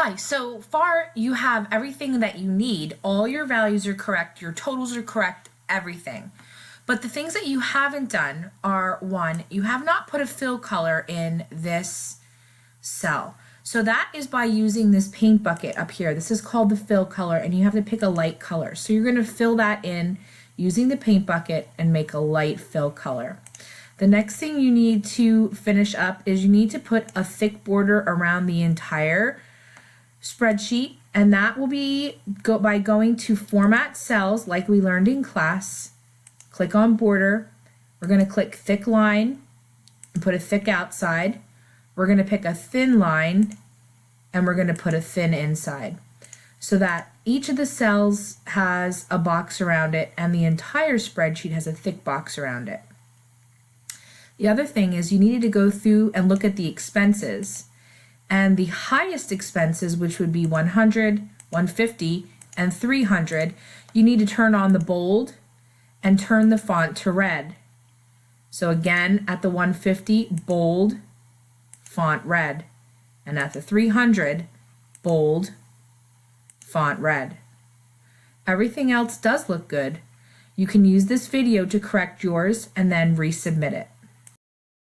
Hi, so far you have everything that you need. All your values are correct, your totals are correct, everything. But the things that you haven't done are, one, you have not put a fill color in this cell. So that is by using this paint bucket up here. This is called the fill color, and you have to pick a light color. So you're going to fill that in using the paint bucket and make a light fill color. The next thing you need to finish up is you need to put a thick border around the entire spreadsheet, and that will be by going to Format Cells like we learned in class. Click on Border. We're going to click Thick Line and put a thick outside. We're going to pick a thin line and we're going to put a thin inside so that each of the cells has a box around it and the entire spreadsheet has a thick box around it. The other thing is you needed to go through and look at the expenses. And the highest expenses, which would be 100, 150, and 300, you need to turn on the bold and turn the font to red. So again, at the 150, bold, font red. And at the 300, bold, font red. Everything else does look good. You can use this video to correct yours and then resubmit it.